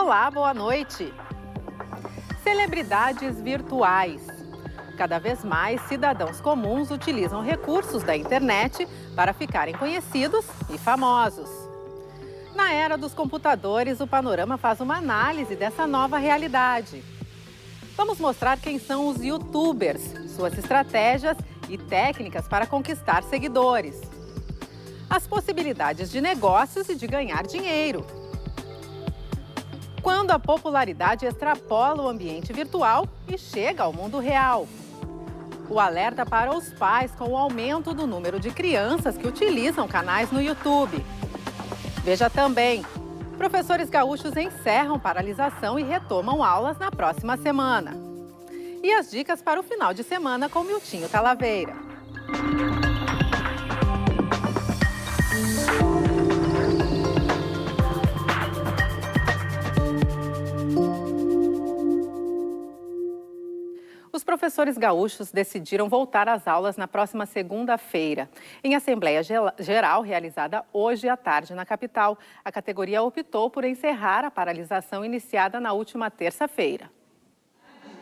Olá, boa noite. Celebridades virtuais. Cada vez mais cidadãos comuns utilizam recursos da internet para ficarem conhecidos e famosos. Na era dos computadores, o Panorama faz uma análise dessa nova realidade. Vamos mostrar quem são os YouTubers, suas estratégias e técnicas para conquistar seguidores. As possibilidades de negócios e de ganhar dinheiro. Quando a popularidade extrapola o ambiente virtual e chega ao mundo real. O alerta para os pais com o aumento do número de crianças que utilizam canais no YouTube. Veja também, professores gaúchos encerram paralisação e retomam aulas na próxima semana. E as dicas para o final de semana com Miltinho Talaveira. Os professores gaúchos decidiram voltar às aulas na próxima segunda-feira. Em Assembleia Geral, realizada hoje à tarde na capital, a categoria optou por encerrar a paralisação iniciada na última terça-feira.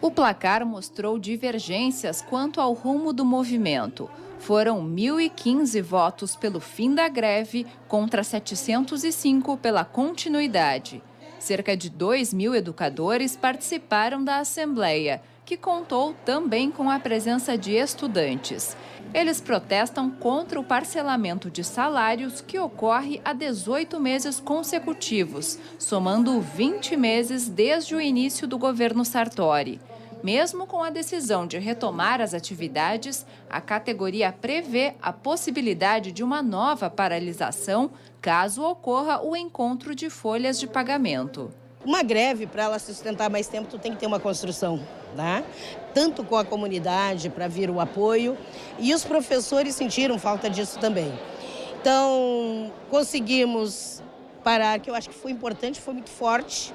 O placar mostrou divergências quanto ao rumo do movimento. Foram 1.015 votos pelo fim da greve contra 705 pela continuidade. Cerca de 2.000 educadores participaram da Assembleia, que contou também com a presença de estudantes. Eles protestam contra o parcelamento de salários que ocorre há 18 meses consecutivos, somando 20 meses desde o início do governo Sartori. Mesmo com a decisão de retomar as atividades, a categoria prevê a possibilidade de uma nova paralisação caso ocorra o encontro de folhas de pagamento. Uma greve, para ela se sustentar mais tempo, tu tem que ter uma construção, né? Tanto com a comunidade, para vir o apoio, e os professores sentiram falta disso também. Então, conseguimos parar, que eu acho que foi importante, foi muito forte.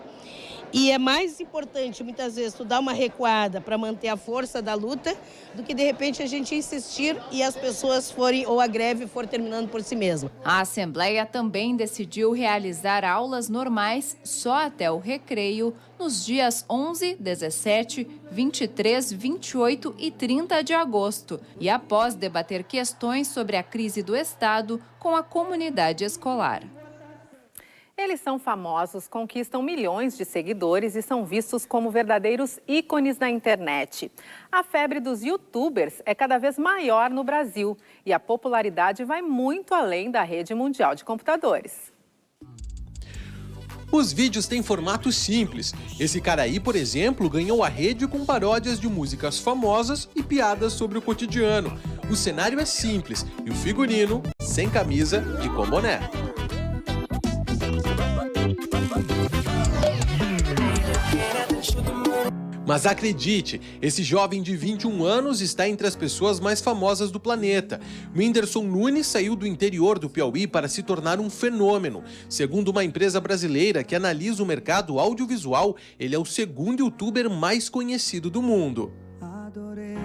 E é mais importante, muitas vezes, tu dar uma recuada para manter a força da luta, do que, de repente, a gente insistir e as pessoas forem, ou a greve for terminando por si mesma. A Assembleia também decidiu realizar aulas normais só até o recreio nos dias 11, 17, 23, 28 e 30 de agosto, e após debater questões sobre a crise do Estado com a comunidade escolar. Eles são famosos, conquistam milhões de seguidores e são vistos como verdadeiros ícones na internet. A febre dos YouTubers é cada vez maior no Brasil e a popularidade vai muito além da rede mundial de computadores. Os vídeos têm formato simples. Esse cara aí, por exemplo, ganhou a rede com paródias de músicas famosas e piadas sobre o cotidiano. O cenário é simples e o figurino sem camisa e com boné. Mas acredite, esse jovem de 21 anos está entre as pessoas mais famosas do planeta. Whindersson Nunes saiu do interior do Piauí para se tornar um fenômeno. Segundo uma empresa brasileira que analisa o mercado audiovisual, ele é o segundo youtuber mais conhecido do mundo. Adorei,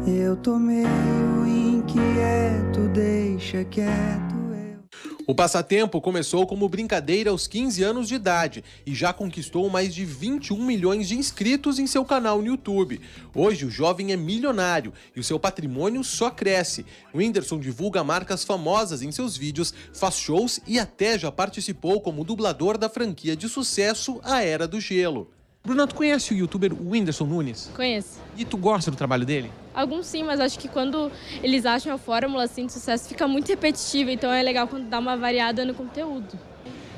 eu tô meio inquieto, deixa quieto. O passatempo começou como brincadeira aos 15 anos de idade e já conquistou mais de 21 milhões de inscritos em seu canal no YouTube. Hoje o jovem é milionário e o seu patrimônio só cresce. O Whindersson divulga marcas famosas em seus vídeos, faz shows e até já participou como dublador da franquia de sucesso A Era do Gelo. Bruna, tu conhece o youtuber Whindersson Nunes? Conheço. E tu gosta do trabalho dele? Alguns sim, mas acho que quando eles acham a fórmula assim, de sucesso fica muito repetitiva, então é legal quando dá uma variada no conteúdo.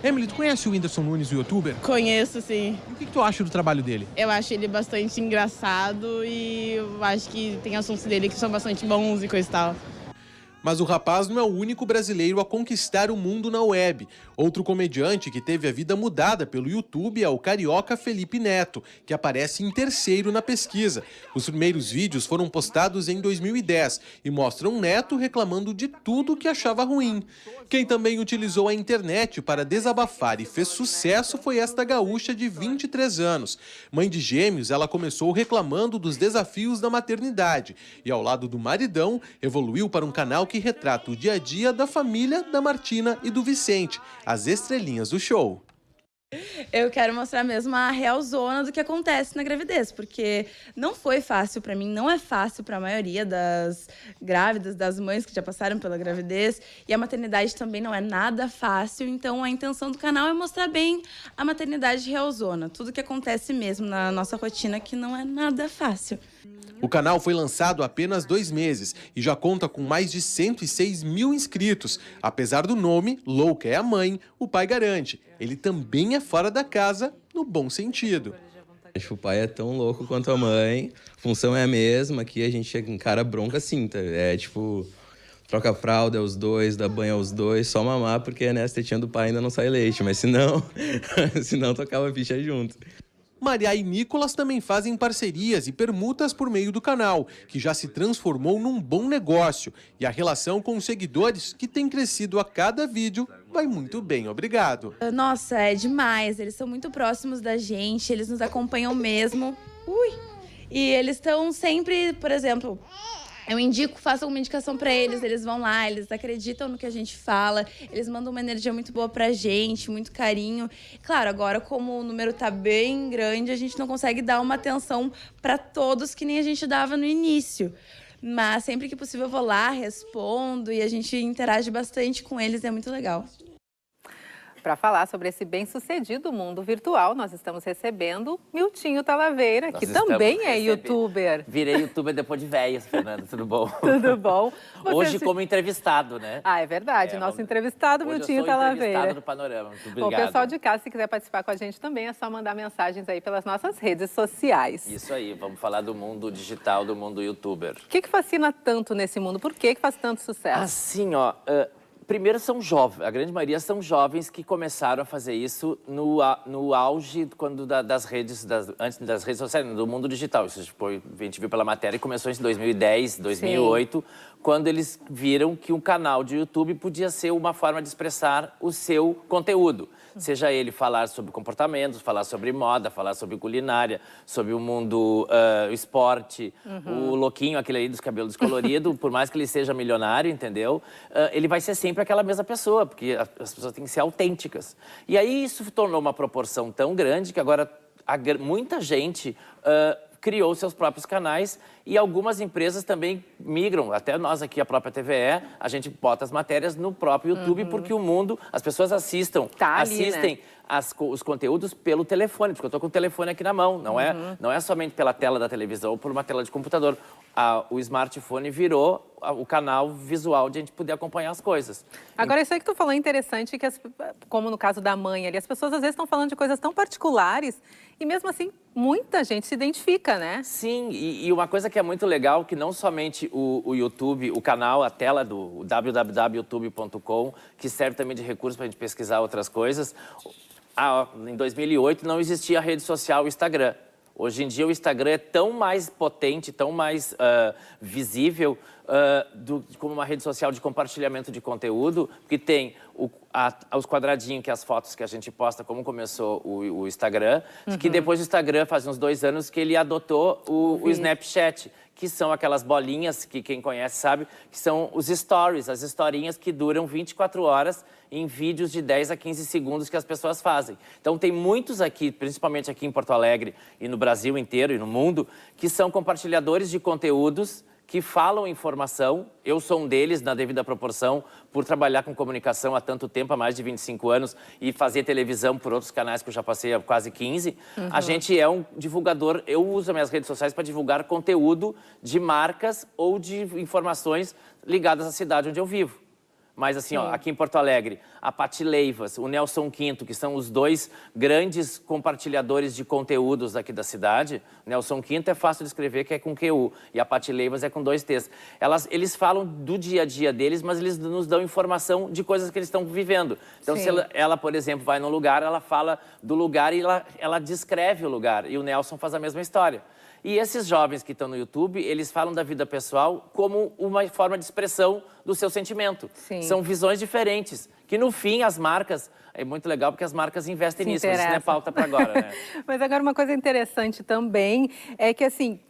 Emily, tu conhece o Whindersson Nunes, o youtuber? Conheço, sim. E o que tu acha do trabalho dele? Eu acho ele bastante engraçado e eu acho que tem assuntos dele que são bastante bons e coisa e tal. Mas o rapaz não é o único brasileiro a conquistar o mundo na web. Outro comediante que teve a vida mudada pelo YouTube é o carioca Felipe Neto, que aparece em terceiro na pesquisa. Os primeiros vídeos foram postados em 2010 e mostram Neto reclamando de tudo que achava ruim. Quem também utilizou a internet para desabafar e fez sucesso foi esta gaúcha de 23 anos. Mãe de gêmeos, ela começou reclamando dos desafios da maternidade e, ao lado do maridão, evoluiu para um canal que retrata o dia a dia da família da Martina e do Vicente, as estrelinhas do show. Eu quero mostrar mesmo a real zona do que acontece na gravidez, porque não foi fácil pra mim, não é fácil pra maioria das grávidas, das mães que já passaram pela gravidez, e a maternidade também não é nada fácil, então a intenção do canal é mostrar bem a maternidade real zona, tudo que acontece mesmo na nossa rotina que não é nada fácil. O canal foi lançado há apenas 2 meses e já conta com mais de 106 mil inscritos. Apesar do nome, Louca é a mãe, o pai garante. Ele também é fora da casa, no bom sentido. O pai é tão louco quanto a mãe, a função é a mesma, aqui a gente encara bronca assim, é tipo, troca a fralda aos dois, dá banho aos dois, só mamar porque né, a tetinha do pai ainda não sai leite, mas senão tocava a ficha junto. Maria e Nicolas também fazem parcerias e permutas por meio do canal, que já se transformou num bom negócio. E a relação com os seguidores, que tem crescido a cada vídeo, vai muito bem, obrigado. Nossa, é demais, eles são muito próximos da gente, eles nos acompanham mesmo. E eles estão sempre, por exemplo... Eu indico, façam uma indicação para eles, eles vão lá, eles acreditam no que a gente fala, eles mandam uma energia muito boa pra gente, muito carinho. Claro, agora como o número tá bem grande, a gente não consegue dar uma atenção para todos que nem a gente dava no início. Mas sempre que possível eu vou lá, respondo e a gente interage bastante com eles, é muito legal. Para falar sobre esse bem-sucedido mundo virtual, nós estamos recebendo Miltinho Talaveira, que também é youtuber. Virei youtuber depois de velhas, Fernanda, tudo bom? Tudo bom? Hoje como entrevistado, né? Ah, é verdade, nosso entrevistado Miltinho Talaveira. Entrevistado no Panorama, muito obrigado. Bom, pessoal de casa, se quiser participar com a gente também, é só mandar mensagens aí pelas nossas redes sociais. Isso aí, vamos falar do mundo digital, do mundo youtuber. O que fascina tanto nesse mundo? Por que faz tanto sucesso? Assim, ó... Primeiro são jovens, a grande maioria são jovens que começaram a fazer isso no auge das redes, antes das redes sociais, do mundo digital. Isso foi, a gente viu pela matéria e começou em 2010, 2008, sim, quando eles viram que um canal de YouTube podia ser uma forma de expressar o seu conteúdo. Seja ele falar sobre comportamentos, falar sobre moda, falar sobre culinária, sobre o mundo esporte, o louquinho, aquele aí dos cabelos coloridos, por mais que ele seja milionário, entendeu? Ele vai ser sempre aquela mesma pessoa, porque as pessoas têm que ser autênticas. E aí isso tornou uma proporção tão grande que agora muita gente criou seus próprios canais e algumas empresas também migram, até nós aqui, a própria TVE, a gente bota as matérias no próprio YouTube, porque o mundo, as pessoas assistem né? Os conteúdos pelo telefone, porque eu estou com o telefone aqui na mão, não é somente pela tela da televisão ou por uma tela de computador. O smartphone virou o canal visual de a gente poder acompanhar as coisas. Agora, isso aí que tu falou é interessante, que como no caso da mãe ali, as pessoas às vezes estão falando de coisas tão particulares e mesmo assim muita gente se identifica, né? Sim, e uma coisa que é muito legal, que não somente o YouTube, o canal, a tela do www.youtube.com, que serve também de recurso para a gente pesquisar outras coisas, em 2008 não existia a rede social, o Instagram. Hoje em dia o Instagram é tão mais potente, tão mais visível como uma rede social de compartilhamento de conteúdo, que tem os quadradinhos, que é as fotos que a gente posta, como começou o Instagram, que depois o Instagram faz uns 2 anos que ele adotou o Snapchat, que são aquelas bolinhas que quem conhece sabe, que são os stories, as historinhas que duram 24 horas em vídeos de 10 a 15 segundos que as pessoas fazem. Então tem muitos aqui, principalmente aqui em Porto Alegre e no Brasil inteiro e no mundo, que são compartilhadores de conteúdos que falam informação. Eu sou um deles, na devida proporção, por trabalhar com comunicação há tanto tempo, há mais de 25 anos, e fazer televisão por outros canais que eu já passei há quase 15. A gente é um divulgador, eu uso as minhas redes sociais para divulgar conteúdo de marcas ou de informações ligadas à cidade onde eu vivo. Mas assim, ó, aqui em Porto Alegre, a Pati Leivas, o Nelson Quinto, que são os 2 grandes compartilhadores de conteúdos aqui da cidade. O Nelson Quinto é fácil de escrever, que é com QU, e a Pati Leivas é com 2 T's. Eles falam do dia a dia deles, mas eles nos dão informação de coisas que eles estão vivendo. Então, se ela, por exemplo, vai num lugar, ela fala do lugar e ela descreve o lugar. E o Nelson faz a mesma história. E esses jovens que estão no YouTube, eles falam da vida pessoal como uma forma de expressão do seu sentimento. Sim. São visões diferentes, que no fim as marcas... É muito legal porque as marcas investem nisso, mas isso não é pauta para agora, né? Mas agora uma coisa interessante também é que, assim,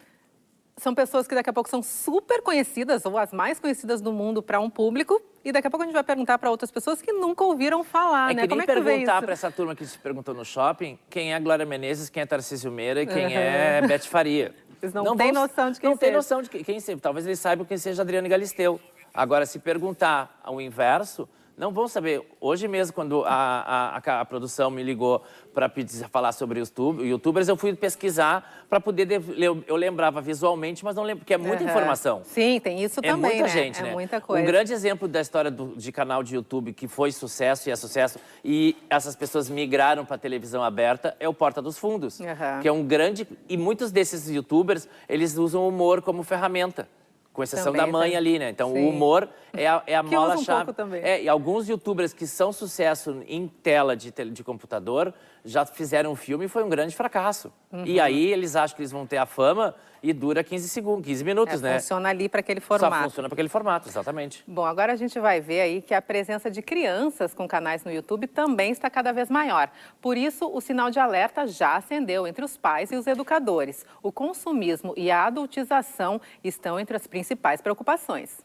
São pessoas que daqui a pouco são super conhecidas, ou as mais conhecidas do mundo para um público, e daqui a pouco a gente vai perguntar para outras pessoas que nunca ouviram falar, né? Como é que perguntar para essa turma que se perguntou no shopping quem é Glória Menezes, quem é Tarcísio Meira e quem é Beth Faria. Eles não têm noção de quem seja. Não tem noção de quem seja. Talvez eles saibam quem seja Adriane Galisteu. Agora, se perguntar ao inverso, não vão saber. Hoje mesmo, quando a produção me ligou para falar sobre os youtubers, eu fui pesquisar para poder... Eu lembrava visualmente, mas não lembro, porque é muita informação. Sim, tem isso também, muita gente, né? É muita coisa. Um grande exemplo da história de canal de YouTube que foi sucesso e é sucesso, e essas pessoas migraram para a televisão aberta, é o Porta dos Fundos, que é um grande... E muitos desses youtubers, eles usam o humor como ferramenta. Com exceção da mãe ali, né? Então, o humor é a mola-chave. E alguns youtubers que são sucesso em tela de computador já fizeram um filme e foi um grande fracasso. E aí, eles acham que eles vão ter a fama e dura 15 minutos, né? Funciona ali para aquele formato. Só funciona para aquele formato, exatamente. Bom, agora a gente vai ver aí que a presença de crianças com canais no YouTube também está cada vez maior. Por isso, o sinal de alerta já acendeu entre os pais e os educadores. O consumismo e a adultização estão entre as principais preocupações.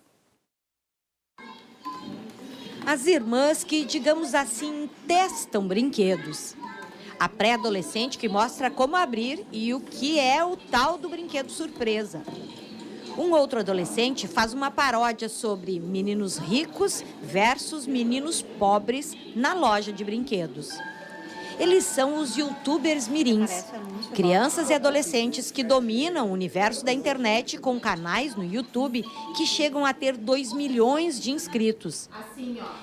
As irmãs que, digamos assim, testam brinquedos. A pré-adolescente que mostra como abrir e o que é o tal do brinquedo surpresa. Um outro adolescente faz uma paródia sobre meninos ricos versus meninos pobres na loja de brinquedos. Eles são os youtubers mirins, crianças e adolescentes que dominam o universo da internet com canais no YouTube que chegam a ter 2 milhões de inscritos.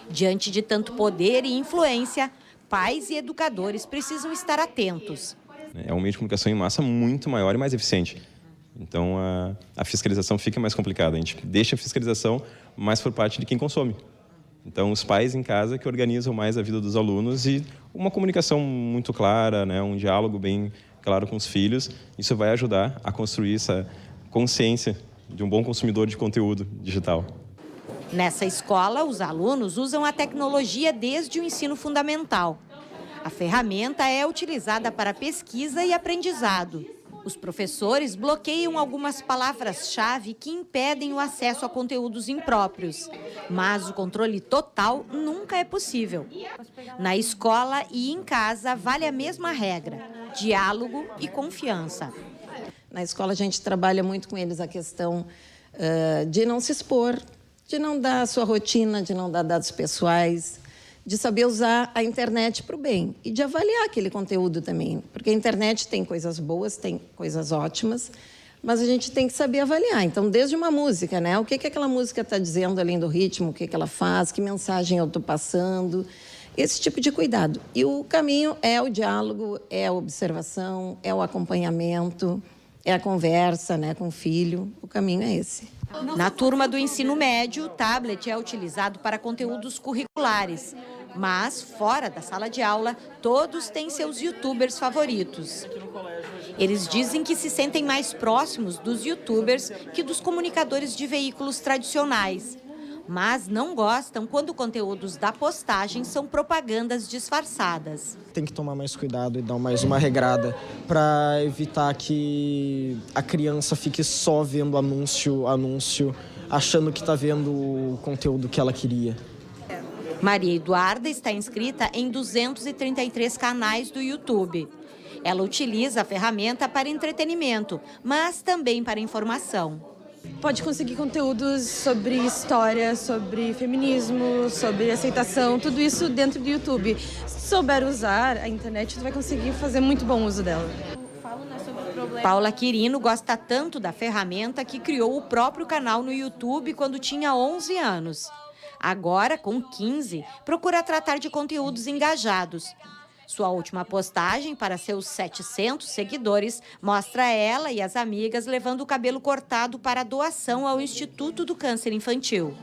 Diante de tanto poder e influência, pais e educadores precisam estar atentos. É um meio de comunicação em massa muito maior e mais eficiente. Então, a fiscalização fica mais complicada. A gente deixa a fiscalização mais por parte de quem consome. Então, os pais em casa que organizam mais a vida dos alunos e uma comunicação muito clara, né, um diálogo bem claro com os filhos, isso vai ajudar a construir essa consciência de um bom consumidor de conteúdo digital. Nessa escola, os alunos usam a tecnologia desde o ensino fundamental. A ferramenta é utilizada para pesquisa e aprendizado. Os professores bloqueiam algumas palavras-chave que impedem o acesso a conteúdos impróprios. Mas o controle total nunca é possível. Na escola e em casa vale a mesma regra: diálogo e confiança. Na escola a gente trabalha muito com eles a questão de não se expor, de não dar a sua rotina, de não dar dados pessoais, de saber usar a internet para o bem e de avaliar aquele conteúdo também. Porque a internet tem coisas boas, tem coisas ótimas, mas a gente tem que saber avaliar. Então, desde uma música, né? O que aquela música está dizendo além do ritmo, o que ela faz, que mensagem eu estou passando, esse tipo de cuidado. E o caminho é o diálogo, é a observação, é o acompanhamento, é a conversa, né, com o filho. O caminho é esse. Na turma do ensino médio, o tablet é utilizado para conteúdos curriculares. Mas, fora da sala de aula, todos têm seus youtubers favoritos. Eles dizem que se sentem mais próximos dos youtubers que dos comunicadores de veículos tradicionais. Mas não gostam quando conteúdos da postagem são propagandas disfarçadas. Tem que tomar mais cuidado e dar mais uma regrada para evitar que a criança fique só vendo anúncio, achando que está vendo o conteúdo que ela queria. Maria Eduarda está inscrita em 233 canais do YouTube. Ela utiliza a ferramenta para entretenimento, mas também para informação. Pode conseguir conteúdos sobre história, sobre feminismo, sobre aceitação, tudo isso dentro do YouTube. Se souber usar a internet, tu vai conseguir fazer muito bom uso dela. Paula Quirino gosta tanto da ferramenta que criou o próprio canal no YouTube quando tinha 11 anos. Agora, com 15, procura tratar de conteúdos engajados. Sua última postagem para seus 700 seguidores mostra ela e as amigas levando o cabelo cortado para doação ao Instituto do Câncer Infantil.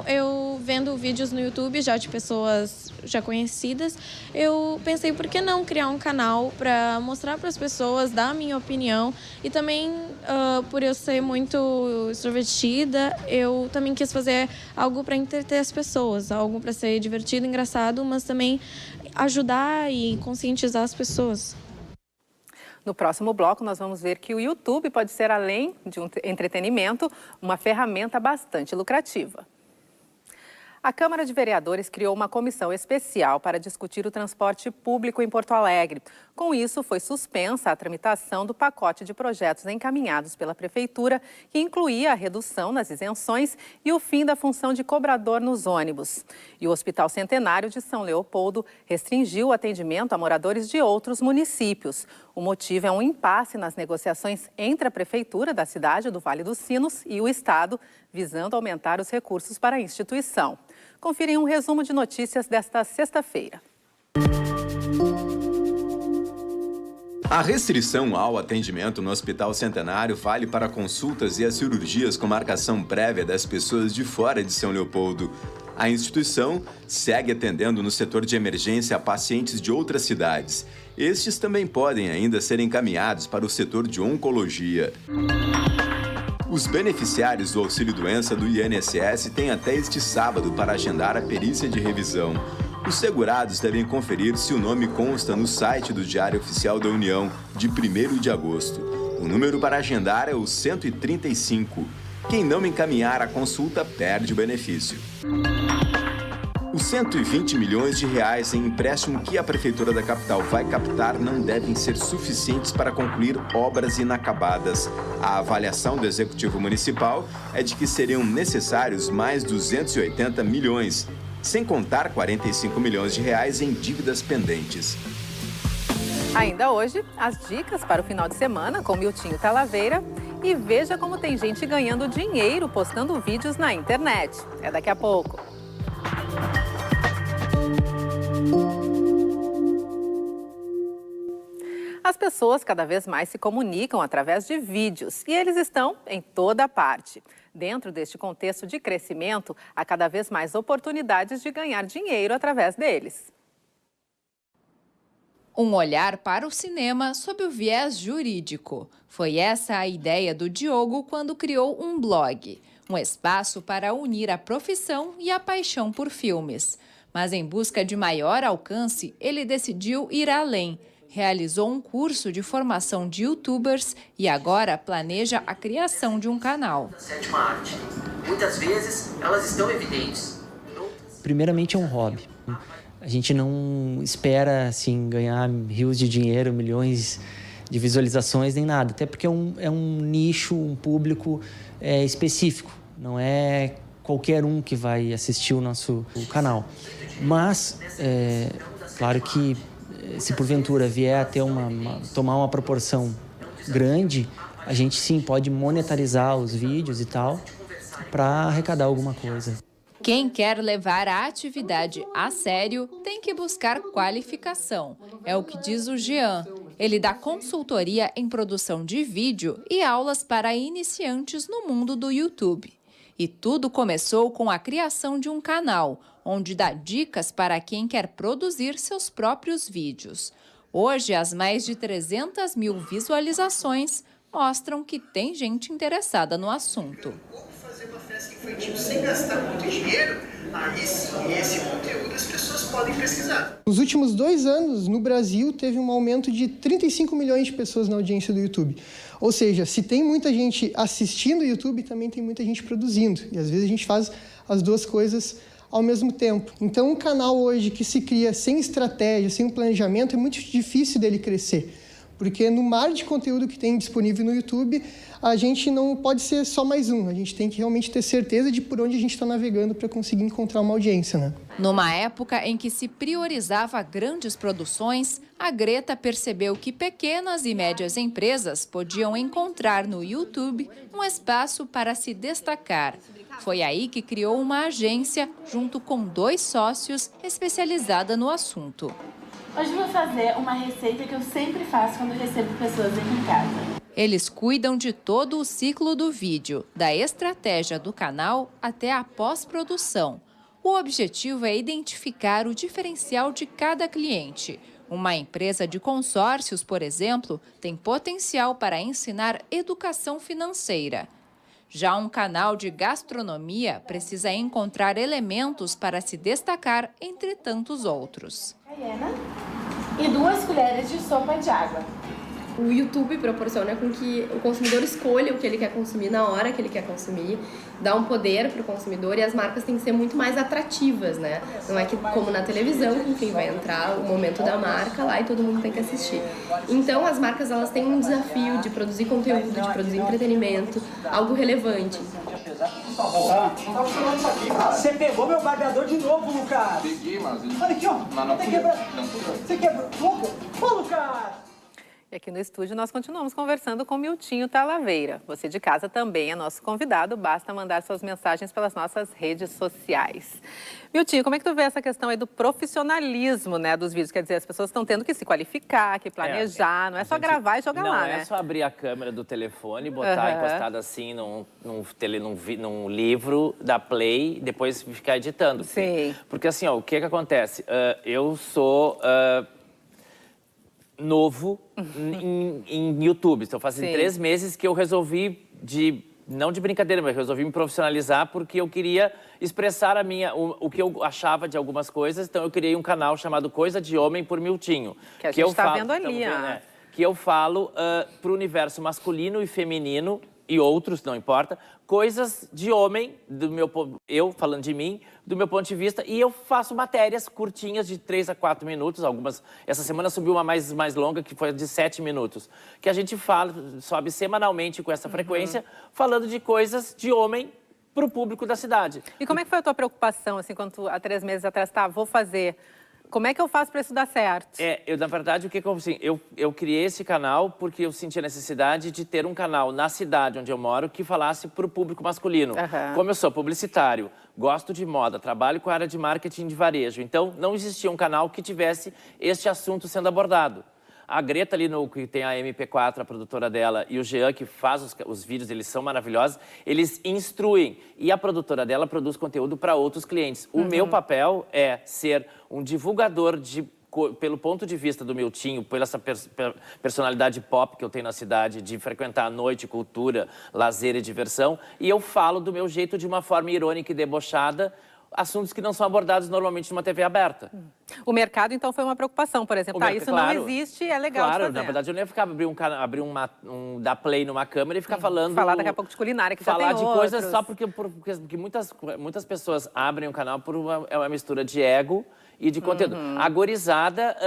Eu vendo vídeos no YouTube já de pessoas já conhecidas, eu pensei por que não criar um canal para mostrar para as pessoas, dar a minha opinião e também por eu ser muito extrovertida, eu também quis fazer algo para entreter as pessoas, algo para ser divertido, engraçado, mas também ajudar e conscientizar as pessoas. No próximo bloco, nós vamos ver que o YouTube pode ser, além de um entretenimento, uma ferramenta bastante lucrativa. A Câmara de Vereadores criou uma comissão especial para discutir o transporte público em Porto Alegre. Com isso, foi suspensa a tramitação do pacote de projetos encaminhados pela Prefeitura, que incluía a redução nas isenções e o fim da função de cobrador nos ônibus. E o Hospital Centenário de São Leopoldo restringiu o atendimento a moradores de outros municípios. O motivo é um impasse nas negociações entre a Prefeitura da cidade do Vale dos Sinos e o Estado, visando aumentar os recursos para a instituição. Confira em um resumo de notícias desta sexta-feira. A restrição ao atendimento no Hospital Centenário vale para consultas e as cirurgias com marcação prévia das pessoas de fora de São Leopoldo. A instituição segue atendendo no setor de emergência a pacientes de outras cidades. Estes também podem ainda ser encaminhados para o setor de oncologia. Os beneficiários do auxílio-doença do INSS têm até este sábado para agendar a perícia de revisão. Os segurados devem conferir se o nome consta no site do Diário Oficial da União, de 1º de agosto. O número para agendar é o 135. Quem não encaminhar a consulta perde o benefício. Os 120 milhões de reais em empréstimo que a Prefeitura da capital vai captar não devem ser suficientes para concluir obras inacabadas. A avaliação do Executivo Municipal é de que seriam necessários mais 280 milhões, sem contar 45 milhões de reais em dívidas pendentes. Ainda hoje, as dicas para o final de semana com Miltinho Talaveira. E veja como tem gente ganhando dinheiro postando vídeos na internet. É daqui a pouco. As pessoas cada vez mais se comunicam através de vídeos e eles estão em toda parte. Dentro deste contexto de crescimento, há cada vez mais oportunidades de ganhar dinheiro através deles. Um olhar para o cinema sob o viés jurídico. Foi essa a ideia do Diogo quando criou um blog. Um espaço para unir a profissão e a paixão por filmes. Mas em busca de maior alcance, ele decidiu ir além. Realizou um curso de formação de youtubers e agora planeja a criação de um canal. Sétima arte. Muitas vezes elas estão evidentes. Primeiramente é um hobby. A gente não espera assim, ganhar rios de dinheiro, milhões de visualizações, nem nada. Até porque é um nicho, um público específico. Não é qualquer um que vai assistir o nosso canal. Mas, claro que se porventura vier a ter tomar uma proporção grande, a gente sim pode monetarizar os vídeos e tal para arrecadar alguma coisa. Quem quer levar a atividade a sério tem que buscar qualificação. É o que diz o Jean. Ele dá consultoria em produção de vídeo e aulas para iniciantes no mundo do YouTube. E tudo começou com a criação de um canal, onde dá dicas para quem quer produzir seus próprios vídeos. Hoje, as mais de 300 mil visualizações mostram que tem gente interessada no assunto. Fazer uma festa infantil sem gastar muito dinheiro, aí sim, esse conteúdo as pessoas podem pesquisar. Nos últimos 2 anos, no Brasil, teve um aumento de 35 milhões de pessoas na audiência do YouTube. Ou seja, se tem muita gente assistindo o YouTube, também tem muita gente produzindo. E às vezes a gente faz as duas coisas ao mesmo tempo. Então, um canal hoje que se cria sem estratégia, sem um planejamento, é muito difícil dele crescer. Porque no mar de conteúdo que tem disponível no YouTube, a gente não pode ser só mais um. A gente tem que realmente ter certeza de por onde a gente está navegando para conseguir encontrar uma audiência, né? Numa época em que se priorizava grandes produções, a Greta percebeu que pequenas e médias empresas podiam encontrar no YouTube um espaço para se destacar. Foi aí que criou uma agência, junto com 2 sócios, especializada no assunto. Hoje vou fazer uma receita que eu sempre faço quando recebo pessoas aqui em casa. Eles cuidam de todo o ciclo do vídeo, da estratégia do canal até a pós-produção. O objetivo é identificar o diferencial de cada cliente. Uma empresa de consórcios, por exemplo, tem potencial para ensinar educação financeira. Já um canal de gastronomia precisa encontrar elementos para se destacar entre tantos outros. E 2 colheres de sopa de água. O YouTube proporciona com que o consumidor escolha o que ele quer consumir na hora que ele quer consumir, dá um poder para o consumidor e as marcas têm que ser muito mais atrativas, né? Não é que como na televisão, enfim, vai entrar o momento da marca lá e todo mundo tem que assistir. Então as marcas elas têm um desafio de produzir conteúdo, de produzir entretenimento, algo relevante. Você pegou meu barbeador de novo, Lucas! Peguei, mas... Olha aqui, ó! Você quebrou! Ô, Lucas! E aqui no estúdio nós continuamos conversando com Miltinho Talavera. Você de casa também é nosso convidado, basta mandar suas mensagens pelas nossas redes sociais. Miltinho, como é que tu vê essa questão aí do profissionalismo, né, dos vídeos? Quer dizer, as pessoas estão tendo que se qualificar, que planejar, não é só gravar e jogar lá, né? Não é só abrir a câmera do telefone, botar encostado assim num livro, dar play, depois ficar editando. Sim. Porque assim, ó, o que acontece? Eu sou... novo em YouTube. Então fazem 3 meses que eu resolvi, não de brincadeira, mas resolvi me profissionalizar porque eu queria expressar o que eu achava de algumas coisas. Então eu criei um canal chamado Coisa de Homem por Miltinho. Que a gente está vendo ali, que eu falo para o universo masculino e feminino e outros, não importa, coisas de homem, eu falando de mim, do meu ponto de vista, e eu faço matérias curtinhas de 3 a 4 minutos, algumas, essa semana subiu uma mais longa, que foi de 7 minutos, que a gente sobe semanalmente com essa frequência, falando de coisas de homem para o público da cidade. E como é que foi a tua preocupação, assim, quando tu, há 3 meses atrás, vou fazer... Como é que eu faço para isso dar certo? Na verdade, eu criei esse canal porque eu senti a necessidade de ter um canal na cidade onde eu moro que falasse para o público masculino. Como eu sou publicitário, gosto de moda, trabalho com a área de marketing de varejo, então não existia um canal que tivesse este assunto sendo abordado. A Greta ali, que tem a MP4, a produtora dela, e o Jean, que faz os vídeos, eles são maravilhosos, eles instruem. E a produtora dela produz conteúdo para outros clientes. O meu papel é ser um divulgador pelo ponto de vista do Miltinho, pela essa personalidade pop que eu tenho na cidade, de frequentar a noite, cultura, lazer e diversão, e eu falo do meu jeito de uma forma irônica e debochada, assuntos que não são abordados normalmente numa TV aberta. O mercado, então, foi uma preocupação, por exemplo. Isso não existe, é legal de fazer. Na verdade, eu não ia ficar, dar play numa câmera e ficar falando... Falar daqui a pouco de culinária, que já tem outros. Falar de coisas só porque muitas pessoas abrem um canal por uma mistura de ego e de conteúdo. A gorizada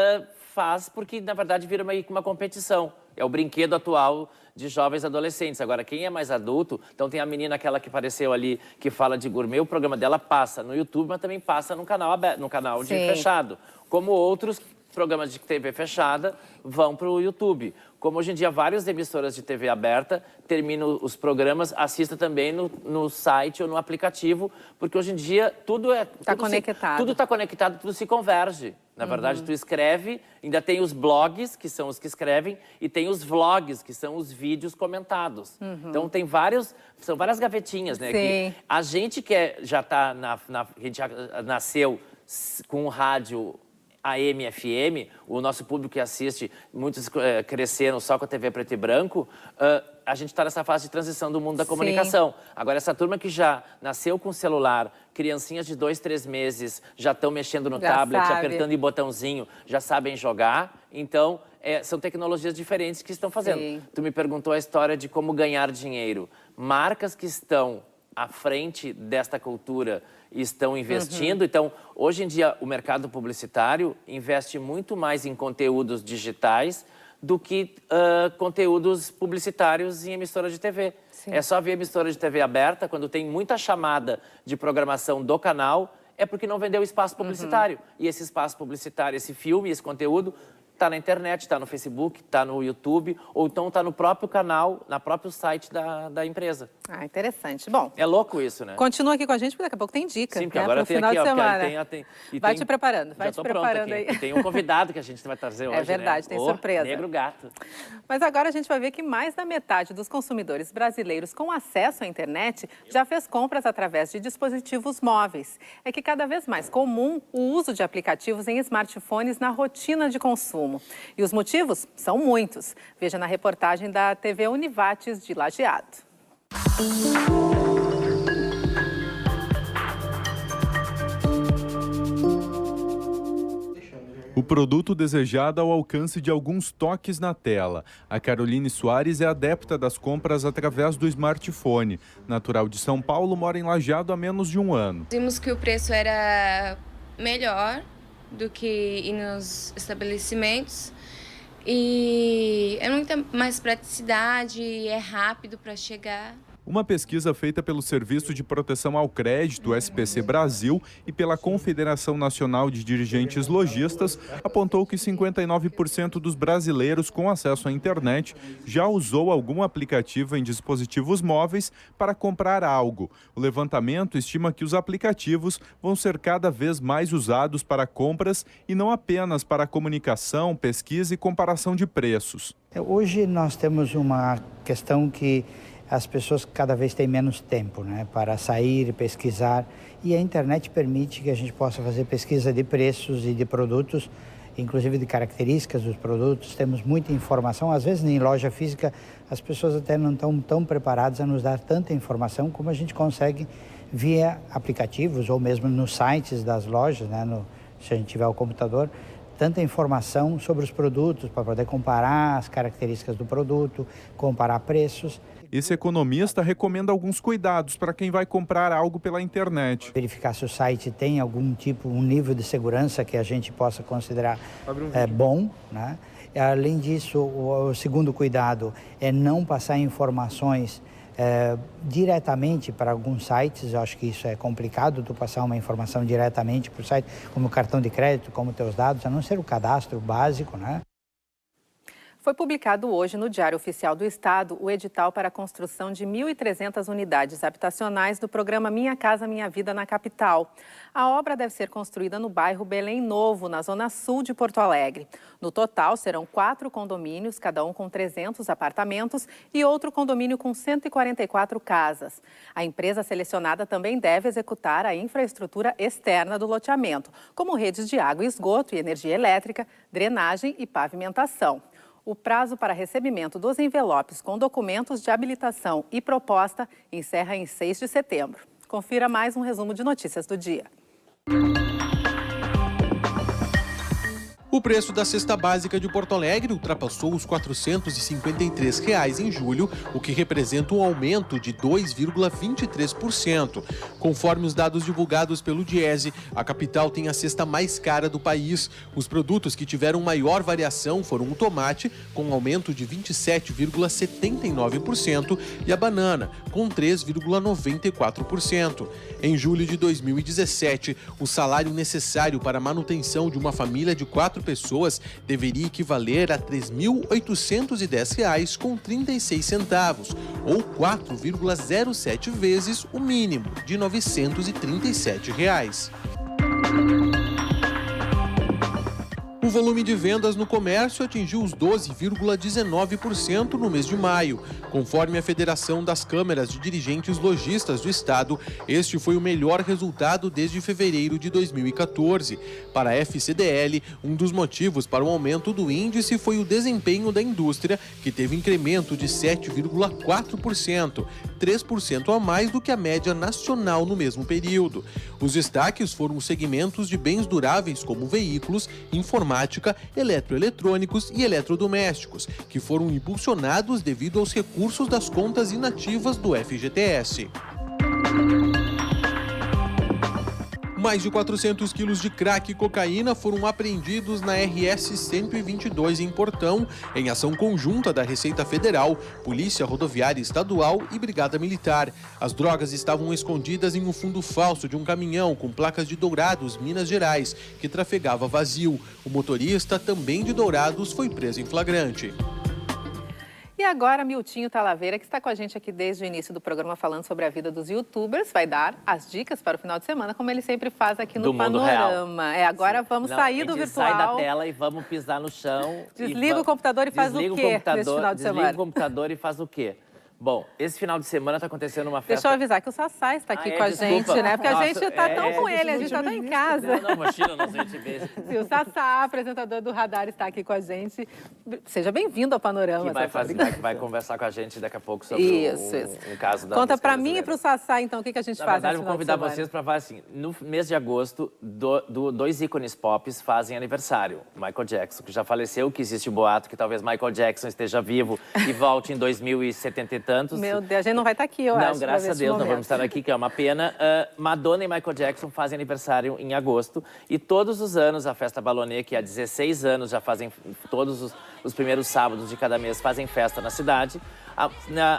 faz porque, na verdade, vira uma competição. É o brinquedo atual de jovens adolescentes. Agora, quem é mais adulto, então tem a menina aquela que apareceu ali, que fala de gourmet, o programa dela passa no YouTube, mas também passa no canal aberto, no canal de fechado. Como outros programas de TV fechada vão para o YouTube. Como hoje em dia várias emissoras de TV aberta terminam os programas, assista também no site ou no aplicativo, porque hoje em dia tudo está conectado. Tudo está conectado, tudo se converge. Na verdade, tu escreve, ainda tem os blogs, que são os que escrevem, e tem os vlogs, que são os vídeos comentados. Então, são várias gavetinhas, né? Que a gente que já está a gente já nasceu com o rádio AM, FM, o nosso público que assiste, muitos cresceram só com a TV preto e branco, a gente está nessa fase de transição do mundo da comunicação. Agora, essa turma que já nasceu com celular, criancinhas de 2, 3 meses, já estão mexendo no tablet, apertando em botãozinho, já sabem jogar. Então, são tecnologias diferentes que estão fazendo. Tu me perguntou a história de como ganhar dinheiro. Marcas que estão à frente desta cultura estão investindo. Então, hoje em dia, o mercado publicitário investe muito mais em conteúdos digitais do que conteúdos publicitários em emissora de TV. É só ver emissora de TV aberta, quando tem muita chamada de programação do canal, é porque não vendeu espaço publicitário. E esse espaço publicitário, esse filme, esse conteúdo, está na internet, está no Facebook, está no YouTube, ou então está no próprio canal, no próprio site da empresa. Interessante. Bom, é louco isso, né? Continua aqui com a gente, porque daqui a pouco tem dica. Sim, porque agora tem final aqui, de semana. Vai te preparando, vai te preparando aí. E tem um convidado que a gente vai trazer hoje, É verdade, né? tem surpresa. Negro Gato. Mas agora a gente vai ver que mais da metade dos consumidores brasileiros com acesso à internet já fez compras através de dispositivos móveis. É que cada vez mais comum o uso de aplicativos em smartphones na rotina de consumo. E os motivos são muitos. Veja na reportagem da TV Univates de Lajeado. O produto desejado ao alcance de alguns toques na tela. A Caroline Soares é adepta das compras através do smartphone. Natural de São Paulo, mora em Lajeado há menos de um ano. Vimos que o preço era melhor do que ir nos estabelecimentos. E é muita mais praticidade, é rápido para chegar. Uma pesquisa feita pelo Serviço de Proteção ao Crédito, SPC Brasil, e pela Confederação Nacional de Dirigentes Lojistas, apontou que 59% dos brasileiros com acesso à internet já usou algum aplicativo em dispositivos móveis para comprar algo. O levantamento estima que os aplicativos vão ser cada vez mais usados para compras e não apenas para comunicação, pesquisa e comparação de preços. Hoje nós temos uma questão que as pessoas cada vez têm menos tempo, né, para sair e pesquisar, e a internet permite que a gente possa fazer pesquisa de preços e de produtos, inclusive de características dos produtos. Temos muita informação, às vezes em loja física as pessoas até não estão tão preparadas a nos dar tanta informação como a gente consegue via aplicativos ou mesmo nos sites das lojas, né, se a gente tiver o computador, tanta informação sobre os produtos para poder comparar as características do produto, comparar preços. Esse economista recomenda alguns cuidados para quem vai comprar algo pela internet. Verificar se o site tem algum tipo, um nível de segurança que a gente possa considerar bom, né? Além disso, o segundo cuidado é não passar informações diretamente para alguns sites. Eu acho que isso é complicado, tu passar uma informação diretamente para o site, como cartão de crédito, como teus dados, a não ser o cadastro básico, né? Foi publicado hoje no Diário Oficial do Estado o edital para a construção de 1.300 unidades habitacionais do programa Minha Casa Minha Vida na capital. A obra deve ser construída no bairro Belém Novo, na zona sul de Porto Alegre. No total, serão 4 condomínios, cada um com 300 apartamentos, e outro condomínio com 144 casas. A empresa selecionada também deve executar a infraestrutura externa do loteamento, como redes de água e esgoto e energia elétrica, drenagem e pavimentação. O prazo para recebimento dos envelopes com documentos de habilitação e proposta encerra em 6 de setembro. Confira mais um resumo de notícias do dia. O preço da cesta básica de Porto Alegre ultrapassou os R$ 453 em julho, o que representa um aumento de 2,23%. Conforme os dados divulgados pelo Diese, a capital tem a cesta mais cara do país. Os produtos que tiveram maior variação foram o tomate, com um aumento de 27,79%, e a banana, com 3,94%. Em julho de 2017, o salário necessário para a manutenção de uma família de 4 pessoas deveria equivaler a R$ 3.810,36, ou 4,07 vezes o mínimo, de R$ 937. O volume de vendas no comércio atingiu os 12,19% no mês de maio. Conforme a Federação das Câmaras de Dirigentes Lojistas do Estado, este foi o melhor resultado desde fevereiro de 2014. Para a FCDL, um dos motivos para o aumento do índice foi o desempenho da indústria, que teve incremento de 7,4%, 3% a mais do que a média nacional no mesmo período. Os destaques foram os segmentos de bens duráveis, como veículos, informática, eletroeletrônicos e eletrodomésticos, que foram impulsionados devido aos recursos das contas inativas do FGTS. Mais de 400 quilos de crack e cocaína foram apreendidos na RS 122 em Portão, em ação conjunta da Receita Federal, Polícia Rodoviária Estadual e Brigada Militar. As drogas estavam escondidas em um fundo falso de um caminhão com placas de Dourados, Minas Gerais, que trafegava vazio. O motorista, também de Dourados, foi preso em flagrante. E agora, Miltinho Talaveira, que está com a gente aqui desde o início do programa falando sobre a vida dos youtubers, vai dar as dicas para o final de semana, como ele sempre faz aqui no Panorama. Agora vamos sair do virtual. Sai da tela e vamos pisar no chão. Desliga o computador e faz o quê nesse final de semana? Desliga o computador e faz o quê? Bom, esse final de semana está acontecendo uma festa... Deixa eu avisar que o Sassá está aqui com a gente, né? Porque a gente está tão com ele, a gente está tão em casa. Não, imagina, nós vamos te ver. Se o Sassá, apresentador do Radar, está aqui com a gente, seja bem-vindo ao Panorama. Que vai conversar com a gente daqui a pouco sobre um caso da Conta para mim e para o Sassá, então, o que a gente faz Na verdade, vou convidar vocês para falar assim, no mês de agosto, dois ícones pop fazem aniversário. Michael Jackson, que já faleceu, que existe o boato que talvez Michael Jackson esteja vivo e volte em 2070 e tantos. Meu Deus, a gente não vai estar aqui, eu acho. Não, graças a Deus, não vamos estar aqui, que é uma pena. Madonna e Michael Jackson fazem aniversário em agosto. E todos os anos, a Festa Ballonê, que há 16 anos já fazem, todos os primeiros sábados de cada mês, fazem festa na cidade.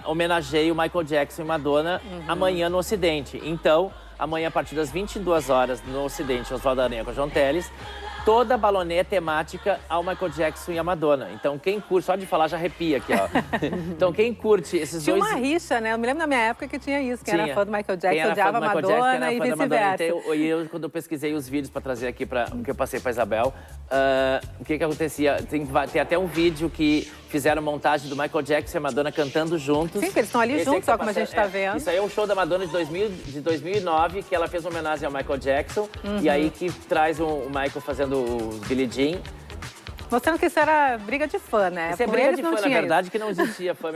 Homenageia o Michael Jackson e Madonna amanhã no Ocidente. Então, amanhã, a partir das 22 horas, no Ocidente, Oswaldo Aranha com a João Teles, toda a Ballonê é temática ao Michael Jackson e a Madonna. Então, quem curte, só de falar já arrepia aqui, ó. Então, quem curte esses tinha dois... Tinha uma rixa, né? Eu me lembro na minha época que tinha isso, quem era fã do Michael Jackson odiava a Madonna e vice-versa. Eu, quando eu pesquisei os vídeos para trazer aqui, que eu passei para Isabel, o que acontecia? Tem até um vídeo que fizeram montagem do Michael Jackson e a Madonna cantando juntos. Sim, eles estão ali juntos, só como a gente está vendo. Isso aí é um show da Madonna de 2009, que ela fez uma homenagem ao Michael Jackson. E aí que traz o Michael fazendo o Billie Jean. Mostrando que isso era briga de fã, né? Isso é briga de fã, na verdade, que não existia fã,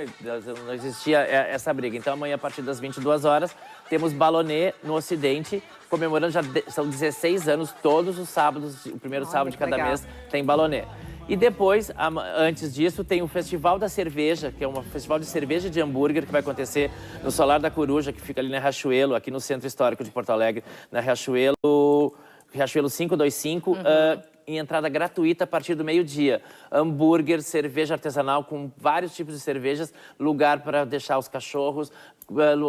não existia essa briga. Então amanhã, a partir das 22 horas, temos Ballonê no Ocidente, comemorando, já são 16 anos, todos os sábados, o primeiro sábado de cada mês tem Ballonê. E depois, antes disso, tem o Festival da Cerveja, que é um festival de cerveja e de hambúrguer que vai acontecer no Solar da Coruja, que fica ali na Riachuelo, aqui no Centro Histórico de Porto Alegre, na Riachuelo 525, em entrada gratuita a partir do meio-dia. Hambúrguer, cerveja artesanal com vários tipos de cervejas, lugar para deixar os cachorros,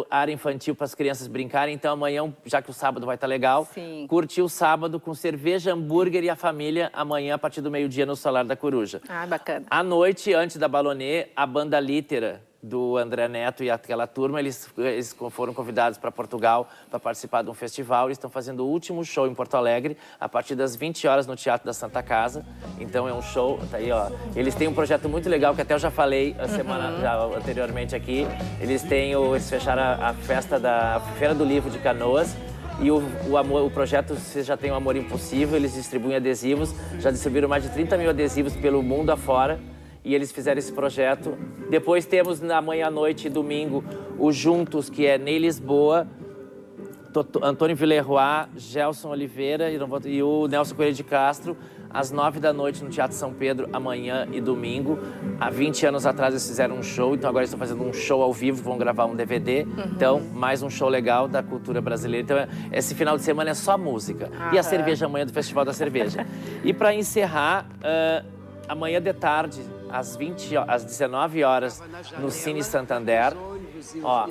área infantil para as crianças brincarem. Então amanhã, já que o sábado vai estar legal, curtir o sábado com cerveja, hambúrguer e a família amanhã a partir do meio-dia no Solar da Coruja. Ah, bacana. À noite, antes da Ballonê, a banda Litera, do André Neto e aquela turma, eles foram convidados para Portugal para participar de um festival. Eles estão fazendo o último show em Porto Alegre, a partir das 20 horas no Teatro da Santa Casa. Então é um show, tá aí, ó. Eles têm um projeto muito legal, que até eu já falei a semana anteriormente aqui. Eles fecharam a festa da Feira do Livro de Canoas. E o projeto Você Já Tem um Amor Impossível, eles distribuem adesivos, já distribuíram mais de 30 mil adesivos pelo mundo afora. E eles fizeram esse projeto. Depois temos, na manhã, à noite e domingo, o Juntos, que é Ney Lisboa, Antônio Villeroy, Gelson Oliveira e o Nelson Coelho de Castro, às 9 da noite no Teatro São Pedro, amanhã e domingo. Há 20 anos atrás eles fizeram um show, então agora eles estão fazendo um show ao vivo, vão gravar um DVD. Então, mais um show legal da cultura brasileira. Então, esse final de semana é só música. E a cerveja amanhã do Festival da Cerveja. E para encerrar, amanhã de tarde, às 19 horas, no Cine Santander, ó,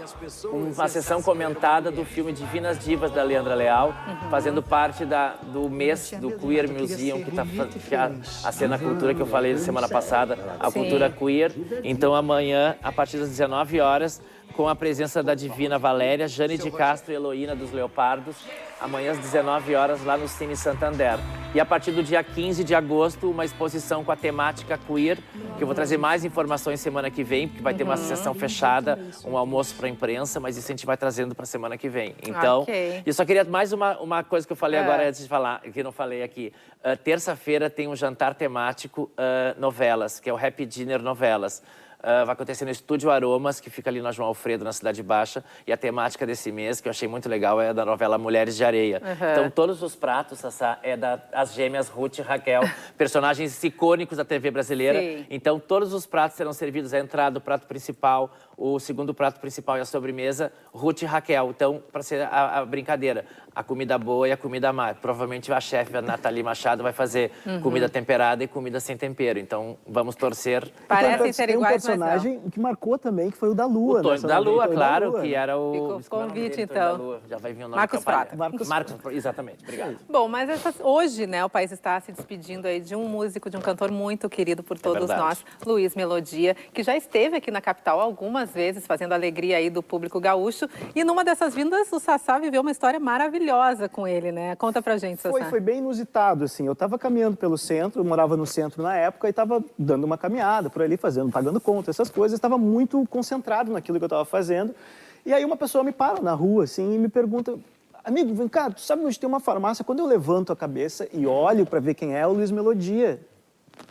uma sessão comentada do filme Divinas Divas, da Leandra Leal, fazendo parte do mês do Queer Museum, que é a Cena Cultura, que eu falei semana passada, a cultura queer. Então, amanhã, a partir das 19 horas, com a presença da Divina Valéria, Jane de Castro e Heloína dos Leopardos, amanhã às 19 horas lá no Cine Santander. E a partir do dia 15 de agosto, uma exposição com a temática queer, que eu vou trazer mais informações semana que vem, porque vai ter uma sessão fechada, um almoço para a imprensa, mas isso a gente vai trazendo para a semana que vem. Então, eu só queria mais uma coisa que eu falei agora antes de falar, que eu não falei aqui. Terça-feira tem um jantar temático novelas, que é o Happy Dinner Novelas. Vai acontecer no Estúdio Aromas, que fica ali na João Alfredo, na Cidade Baixa. E a temática desse mês, que eu achei muito legal, é da novela Mulheres de Areia. Então, todos os pratos, Sassá, é das gêmeas Ruth e Raquel, personagens icônicos da TV brasileira. Então, todos os pratos serão servidos, a entrada, o prato principal, o segundo prato principal e a sobremesa, Ruth e Raquel. Então, para ser a brincadeira, a comida boa e a comida má. Provavelmente a chefe, a Nathalie Machado, vai fazer comida temperada e comida sem tempero. Então, vamos torcer. Parecem ser iguais, personagem que marcou também, que foi o da Lua. O Tonho da Lua, claro, que era o... Ficou convite, então. Já vai vir o nome. Marcos Frota. Marcos, exatamente, obrigado. Bom, mas hoje, né, o país está se despedindo aí de um músico, de um cantor muito querido por todos nós, Luiz Melodia, que já esteve aqui na capital algumas vezes, fazendo a alegria aí do público gaúcho. E numa dessas vindas, o Sassá viveu uma história maravilhosa com ele, né? Conta pra gente, Sassá. Foi bem inusitado, assim. Eu estava caminhando pelo centro, eu morava no centro na época e estava dando uma caminhada por ali, pagando conta, essas coisas. Estava muito concentrado naquilo que eu estava fazendo. E aí uma pessoa me para na rua, assim, e me pergunta... Amigo, vem cá, tu sabe onde tem uma farmácia? Quando eu levanto a cabeça e olho para ver quem é, o Luiz Melodia,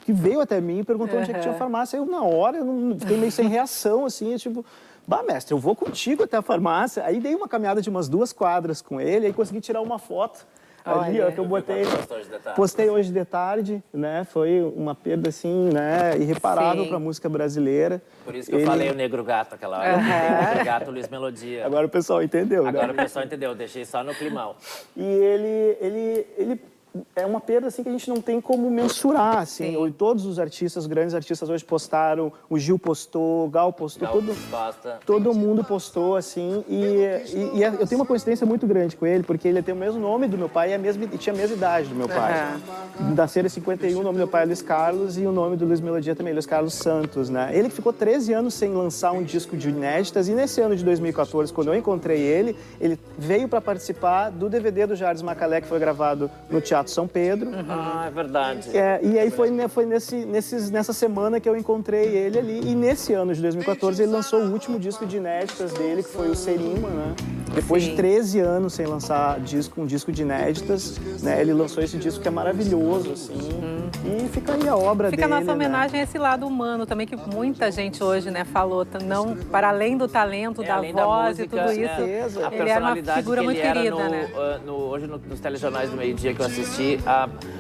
que veio até mim e perguntou onde é que tinha farmácia. Eu, na hora, fiquei meio sem reação, assim, tipo... Bah, mestre, eu vou contigo até a farmácia. Aí dei uma caminhada de umas 2 quadras com ele, aí consegui tirar uma foto. Ali, ó, que eu botei, postei hoje de tarde, né? Foi uma perda, assim, né, irreparável para a música brasileira. Por isso que eu falei o Negro Gato aquela hora. O Negro Gato, Luiz Melodia. Agora o pessoal entendeu, Agora né? o pessoal entendeu, deixei só no climão. E ele é uma perda, assim, que a gente não tem como mensurar, assim. Todos os artistas, grandes artistas hoje postaram, o Gil postou, o Gal postou, todo mundo postou, assim. E eu tenho uma coincidência muito grande com ele, porque ele tem o mesmo nome do meu pai e tinha a mesma idade do meu pai. Nasceram em 51, o nome do meu pai é Luiz Carlos e o nome do Luiz Melodia também, Luiz Carlos Santos, né? Ele ficou 13 anos sem lançar um disco de inéditas e nesse ano de 2014, quando eu encontrei ele veio para participar do DVD do Jardim Macalé, que foi gravado no Teatro São Pedro. Ah, é verdade. E aí foi nessa semana que eu encontrei ele ali. E nesse ano de 2014 ele lançou o último disco de inéditas dele, que foi o Serima, né? Depois de 13 anos sem lançar um disco de inéditas, né? Ele lançou esse disco que é maravilhoso, assim. E fica aí a obra dele. Fica a nossa homenagem a esse lado humano também, que muita gente hoje, né, falou. Não, para além do talento, da voz música, e tudo isso, ele era uma figura muito querida, né? Hoje, nos telejornais do meio-dia que eu assisti,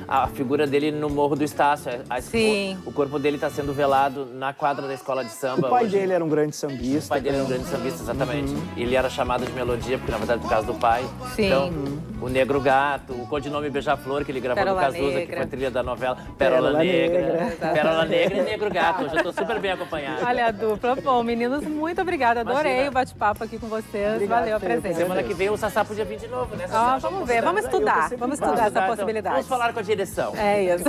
a figura dele no Morro do Estácio. Sim. O corpo dele está sendo velado na quadra da escola de samba. O pai dele era um grande sambista. O pai dele era um grande sambista, exatamente. Ele era chamado de Melodia, porque na verdade por causa do pai. Sim. Então, o Negro Gato, o codinome Beija-Flor, que ele gravou Pérola no Cazuza, Negra. que foi a trilha da novela. Pérola Negra. Pérola Negra e Negro Gato. Hoje eu estou super bem acompanhado. Olha a dupla. Bom, meninos, muito obrigada. Adorei o bate-papo aqui com vocês. Obrigado, valeu a presença. Semana que vem o Sassá podia vir de novo, né? Vamos ver, vamos estudar. Vamos estudar essa possibilidade. Vamos falar com a direção. É isso.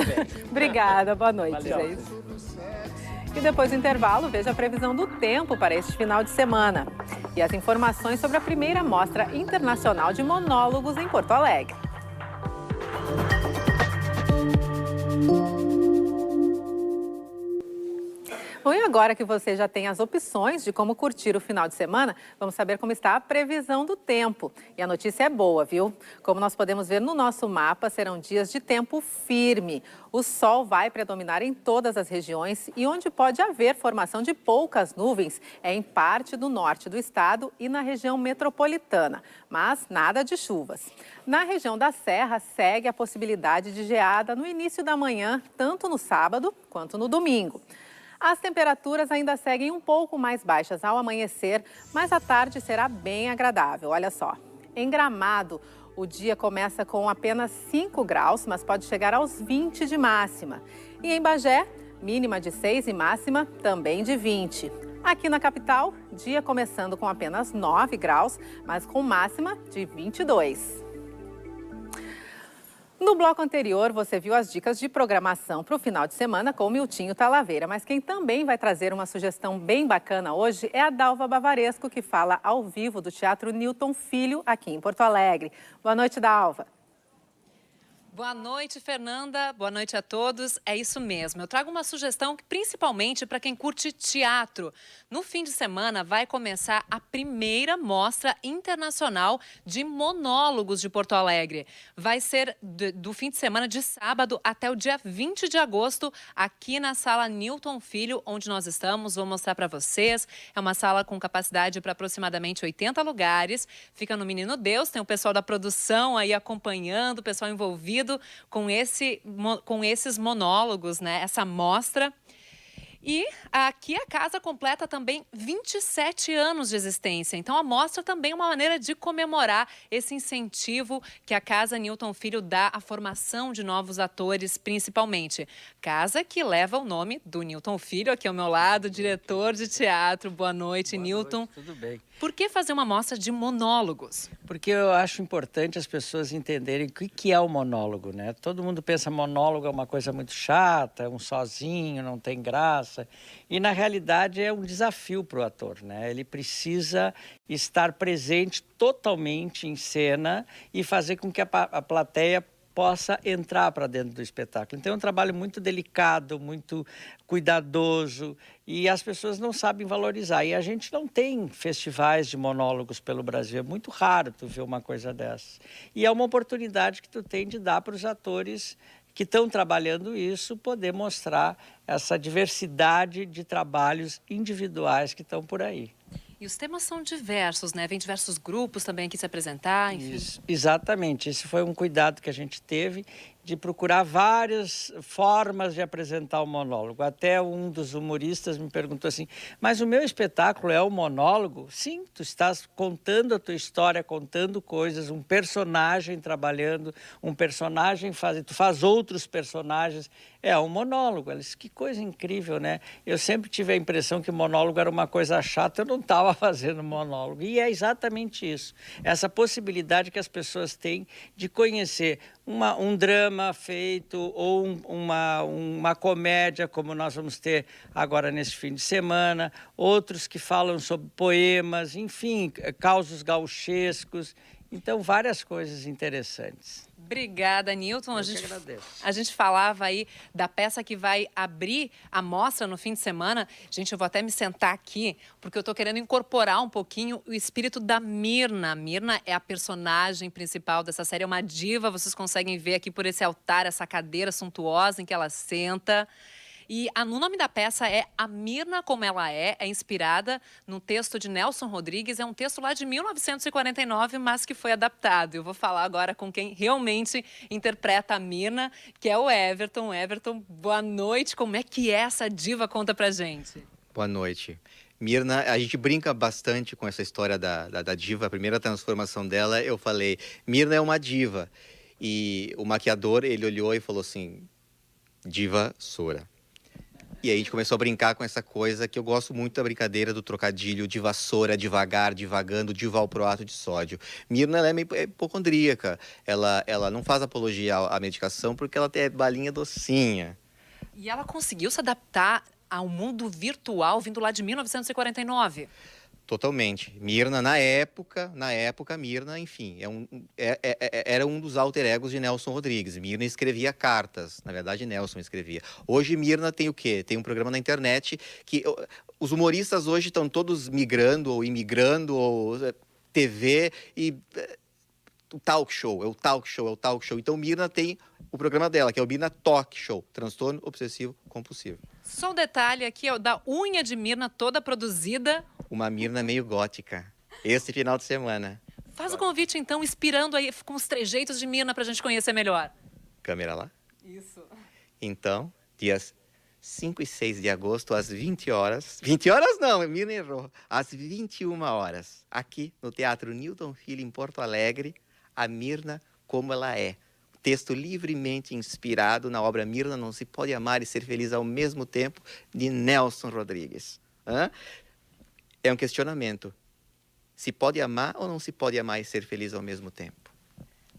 Obrigada, boa noite, gente. E depois do intervalo, veja a previsão do tempo para este final de semana. E as informações sobre a primeira Mostra Internacional de Monólogos em Porto Alegre. Bom, e agora que você já tem as opções de como curtir o final de semana, vamos saber como está a previsão do tempo. E a notícia é boa, viu? Como nós podemos ver no nosso mapa, serão dias de tempo firme. O sol vai predominar em todas as regiões e onde pode haver formação de poucas nuvens é em parte do norte do estado e na região metropolitana, mas nada de chuvas. Na região da Serra, segue a possibilidade de geada no início da manhã, tanto no sábado quanto no domingo. As temperaturas ainda seguem um pouco mais baixas ao amanhecer, mas a tarde será bem agradável. Olha só, em Gramado, o dia começa com apenas 5 graus, mas pode chegar aos 20 de máxima. E em Bagé, mínima de 6 e máxima também de 20. Aqui na capital, dia começando com apenas 9 graus, mas com máxima de 22. No bloco anterior, você viu as dicas de programação para o final de semana com o Miltinho Talaveira. Mas quem também vai trazer uma sugestão bem bacana hoje é a Dalva Bavaresco, que fala ao vivo do Teatro Newton Filho, aqui em Porto Alegre. Boa noite, Dalva. Boa noite, Fernanda. Boa noite a todos. É isso mesmo. Eu trago uma sugestão principalmente para quem curte teatro. No fim de semana vai começar a primeira Mostra Internacional de Monólogos de Porto Alegre. Vai ser do fim de semana de sábado até o dia 20 de agosto, aqui na Sala Newton Filho, onde nós estamos. Vou mostrar para vocês. É uma sala com capacidade para aproximadamente 80 lugares. Fica no Menino Deus. Tem o pessoal da produção aí acompanhando, o pessoal envolvido com esses monólogos, né? Essa mostra. E aqui a casa completa também 27 anos de existência. Então a mostra também é uma maneira de comemorar esse incentivo que a Casa Newton Filho dá à formação de novos atores, principalmente. Casa que leva o nome do Newton Filho, aqui ao meu lado, diretor de teatro. Boa noite, Newton. Tudo bem. Por que fazer uma mostra de monólogos? Porque eu acho importante as pessoas entenderem o que é o monólogo, né? Todo mundo pensa monólogo é uma coisa muito chata, é um sozinho, não tem graça. peça. E, na realidade, é um desafio para o ator, né? Ele precisa estar presente totalmente em cena e fazer com que a plateia possa entrar para dentro do espetáculo. Então é um trabalho muito delicado, muito cuidadoso e as pessoas não sabem valorizar. E a gente não tem festivais de monólogos pelo Brasil, é muito raro tu ver uma coisa dessa. E é uma oportunidade que tu tem de dar para os atores que estão trabalhando isso, poder mostrar essa diversidade de trabalhos individuais que estão por aí. E os temas são diversos, né? Vem diversos grupos também aqui se apresentar, enfim. Isso, exatamente. Esse foi um cuidado que a gente teve de procurar várias formas de apresentar o monólogo. Até um dos humoristas me perguntou assim, mas o meu espetáculo é o monólogo? Sim, tu estás contando a tua história, contando coisas, um personagem trabalhando, um personagem tu faz outros personagens. É um monólogo. Ela disse, que coisa incrível, né? Eu sempre tive a impressão que o monólogo era uma coisa chata, eu não estava fazendo monólogo. E é exatamente isso. Essa possibilidade que as pessoas têm de conhecer um drama feito ou uma comédia, como nós vamos ter agora nesse fim de semana, outros que falam sobre poemas, enfim, causos gauchescos. Então, várias coisas interessantes. Obrigada, Nilton. Eu que agradeço. A gente falava aí da peça que vai abrir a mostra no fim de semana. Gente, eu vou até me sentar aqui, porque eu estou querendo incorporar um pouquinho o espírito da Mirna. A Mirna é a personagem principal dessa série, é uma diva. Vocês conseguem ver aqui por esse altar, essa cadeira suntuosa em que ela senta. E o nome da peça é A Mirna Como Ela é inspirada no texto de Nelson Rodrigues, é um texto lá de 1949, mas que foi adaptado. Eu vou falar agora com quem realmente interpreta a Mirna, que é o Everton. Everton, boa noite, como é que é essa diva? Conta pra gente. Boa noite. Mirna, a gente brinca bastante com essa história da diva, a primeira transformação dela, eu falei, Mirna é uma diva. E o maquiador, ele olhou e falou assim, diva Sora. E aí a gente começou a brincar com essa coisa que eu gosto muito da brincadeira do trocadilho de vassoura, devagar, divagando, de valproato de sódio. Mirna, ela é meio hipocondríaca. Ela não faz apologia à medicação porque ela tem balinha docinha. E ela conseguiu se adaptar ao mundo virtual vindo lá de 1949. Totalmente. Mirna, na época, Mirna, enfim, era um dos alter egos de Nelson Rodrigues. Mirna escrevia cartas, na verdade Nelson escrevia. Hoje Mirna tem o quê? Tem um programa na internet que os humoristas hoje estão todos migrando ou imigrando, ou TV e o talk show. Então Mirna tem o programa dela, que é o Mirna Talk Show, transtorno obsessivo compulsivo. Só um detalhe aqui, ó, da unha de Mirna toda produzida. Uma Mirna meio gótica, esse final de semana. Faz o convite, então, inspirando aí com os trejeitos de Mirna pra gente conhecer melhor. Câmera lá. Isso. Então, dias 5 e 6 de agosto, às 20 horas. 20 horas não, Mirna errou. Às 21 horas, aqui no Teatro Newton Filho, em Porto Alegre, a Mirna Como Ela é. Texto livremente inspirado na obra Mirna Não Se Pode Amar e Ser Feliz ao Mesmo Tempo, de Nelson Rodrigues. É um questionamento. Se pode amar ou não se pode amar e ser feliz ao mesmo tempo?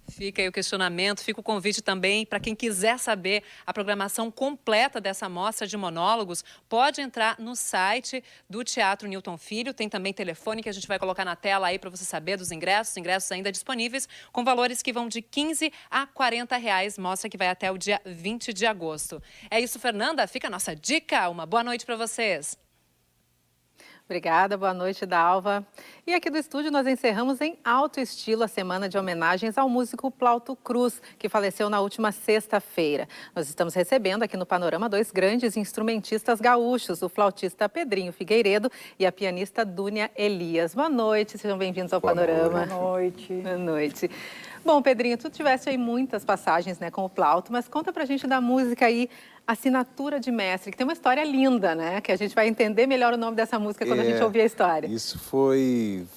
Fica aí o questionamento, fica o convite também para quem quiser saber a programação completa dessa mostra de monólogos, pode entrar no site do Teatro Newton Filho, tem também telefone que a gente vai colocar na tela aí para você saber dos ingressos ainda disponíveis, com valores que vão de R$15 a R$40, mostra que vai até o dia 20 de agosto. É isso, Fernanda, fica a nossa dica, uma boa noite para vocês. Obrigada, boa noite, Dalva. E aqui do estúdio nós encerramos em alto estilo a semana de homenagens ao músico Plauto Cruz, que faleceu na última sexta-feira. Nós estamos recebendo aqui no Panorama dois grandes instrumentistas gaúchos, o flautista Pedrinho Figueiredo e a pianista Dúnia Elias. Boa noite, sejam bem-vindos ao Panorama. Boa noite. Boa noite. Bom, Pedrinho, tu tiveste aí muitas passagens, né, com o Plauto, mas conta pra gente da música aí, Assinatura de Mestre, que tem uma história linda, né? Que a gente vai entender melhor o nome dessa música quando a gente ouvir a história. Isso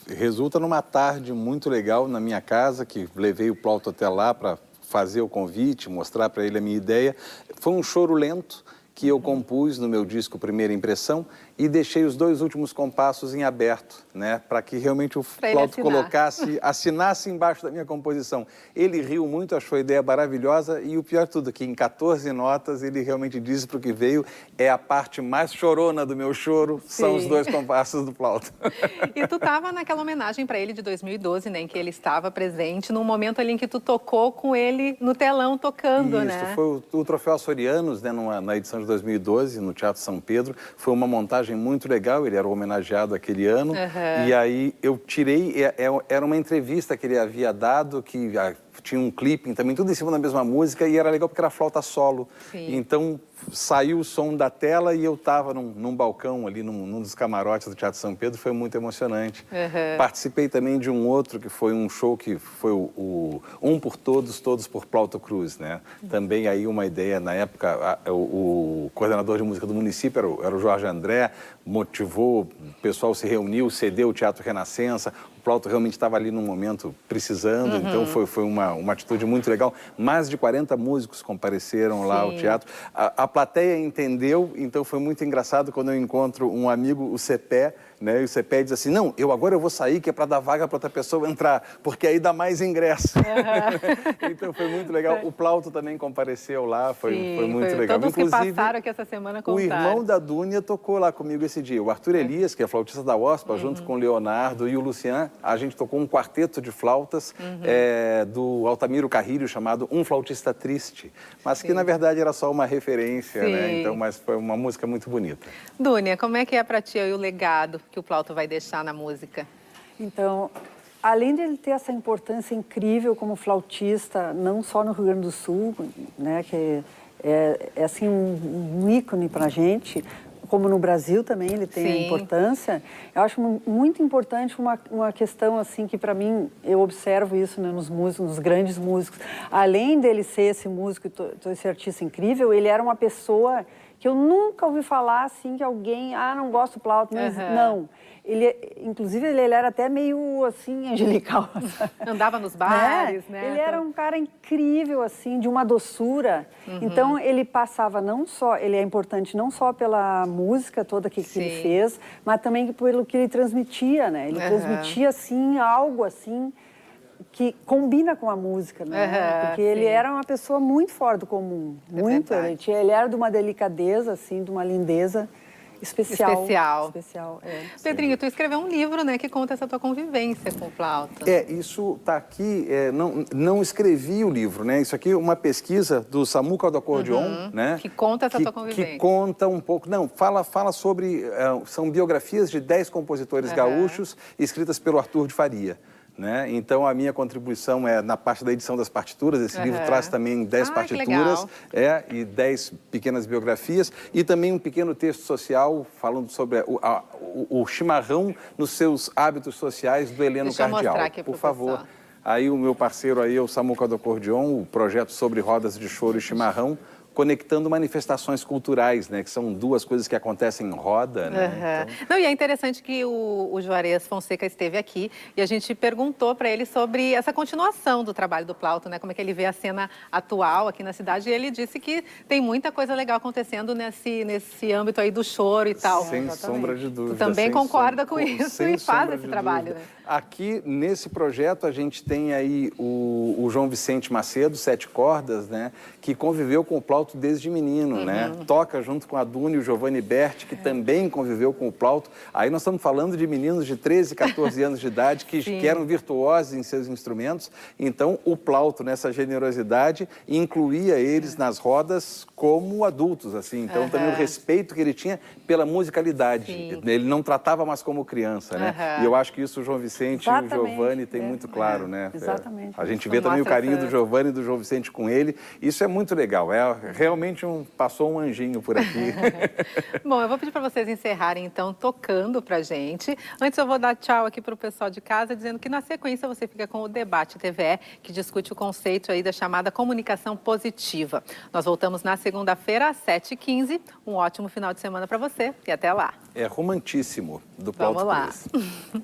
resulta numa tarde muito legal na minha casa, que levei o Plauto até lá para fazer o convite, mostrar para ele a minha ideia. Foi um choro lento que eu compus no meu disco Primeira Impressão, e deixei os 2 últimos compassos em aberto, né, para que realmente o flauto assinasse embaixo da minha composição. Ele riu muito, achou a ideia maravilhosa e o pior de tudo, que em 14 notas ele realmente disse para o que veio, é a parte mais chorona do meu choro, são os 2 compassos do flauto. E tu estava naquela homenagem para ele de 2012, né, em que ele estava presente, num momento ali em que tu tocou com ele no telão tocando, né? Isso, foi o Troféu Açorianos, né, na edição de 2012, no Teatro São Pedro. Foi uma montagem muito legal, ele era homenageado aquele ano. E aí eu tirei, era uma entrevista que ele havia dado, que tinha um clipe também, tudo em cima da mesma música, e era legal porque era flauta solo. Então saiu o som da tela e eu estava num balcão ali, num dos camarotes do Teatro São Pedro, foi muito emocionante. Participei também de um outro, que foi um show que foi o Um por Todos, Todos por Plauto Cruz, né? Também aí uma ideia, na época, o coordenador de música do município era o Jorge André, motivou, o pessoal se reuniu, cedeu o Teatro Renascença, o Plauto realmente estava ali num momento precisando, então foi uma atitude muito legal. Mais de 40 músicos compareceram lá ao teatro. A plateia entendeu, então foi muito engraçado quando eu encontro um amigo, o Cepé, né? E o Cepé diz assim, não, agora eu vou sair, que é para dar vaga para outra pessoa entrar, porque aí dá mais ingresso. Então foi muito legal. O Plauto também compareceu lá, foi muito legal. Todos que passaram aqui essa semana contaram. O irmão da Dúnia tocou lá comigo esse dia. O Arthur Elias, que é flautista da OSPA, junto com o Leonardo e o Lucian, a gente tocou um quarteto de flautas do Altamiro Carrilho, chamado Um Flautista Triste, mas que na verdade era só uma referência, né? Então, mas foi uma música muito bonita. Dúnia, como é que é para ti o legado que o Plauto vai deixar na música? Então, além de ele ter essa importância incrível como flautista, não só no Rio Grande do Sul, né, que é assim um ícone para a gente, como no Brasil também ele tem importância, eu acho muito importante uma questão assim que para mim, eu observo isso, né, nos músicos, nos grandes músicos. Além dele ser esse músico, esse artista incrível, ele era uma pessoa que eu nunca ouvi falar assim que alguém, não gosto do Plauto, mas não. Inclusive, ele era até meio, assim, angelical. Andava nos bares, né? Ele era um cara incrível, assim, de uma doçura. Então, ele passava não só... Ele é importante não só pela música toda que ele fez, mas também pelo que ele transmitia, né? Ele transmitia, assim, algo, assim, que combina com a música, né? Porque ele era uma pessoa muito fora do comum. Muito. Ele era de uma delicadeza, assim, de uma lindeza especial. Pedrinho, tu escreveu um livro, né, que conta essa tua convivência com o Plauto. Isso está aqui, não escrevi o livro, né? Isso aqui é uma pesquisa do Samuca do Acordeon, né? Que conta essa tua convivência. Que conta um pouco, fala sobre, são biografias de 10 compositores gaúchos escritas pelo Arthur de Faria. Né? Então, a minha contribuição é na parte da edição das partituras. Esse livro traz também 10 partituras e 10 pequenas biografias e também um pequeno texto social falando sobre o chimarrão nos seus hábitos sociais do Heleno Cardial. Por favor. Aí o meu parceiro aí é o Samuca do Acordeon, o projeto sobre rodas de choro e chimarrão, conectando manifestações culturais, né? Que são 2 coisas que acontecem em roda, né? Então... Não, e é interessante que o Juarez Fonseca esteve aqui e a gente perguntou para ele sobre essa continuação do trabalho do Plauto, né? Como é que ele vê a cena atual aqui na cidade, e ele disse que tem muita coisa legal acontecendo nesse âmbito aí do choro e tal. Sem sombra de dúvida. Tu também concorda com isso e faz esse trabalho, né? Aqui, nesse projeto, a gente tem aí o João Vicente Macedo, 7 cordas, né? Que conviveu com o Plauto desde menino, né? Toca junto com a Dúnia e o Giovanni Berti, que também conviveu com o Plauto. Aí nós estamos falando de meninos de 13, 14 anos de idade que eram virtuosos em seus instrumentos. Então, o Plauto, nessa generosidade, incluía eles nas rodas como adultos, assim. Então, também o respeito que ele tinha pela musicalidade. Ele não tratava mais como criança, né? E eu acho que isso o João Vicente e o Giovanni tem muito claro, né? Exatamente. A gente vê também o carinho do Giovanni e do João Vicente com ele. Isso é muito legal. Realmente passou um anjinho por aqui. Bom, eu vou pedir para vocês encerrarem, então, tocando pra gente. Antes eu vou dar tchau aqui para o pessoal de casa, dizendo que na sequência você fica com o Debate TVE, que discute o conceito aí da chamada comunicação positiva. Nós voltamos na segunda-feira, às 7h15. Um ótimo final de semana para você e até lá. É romantíssimo, do Plauto Cruz. Vamos lá.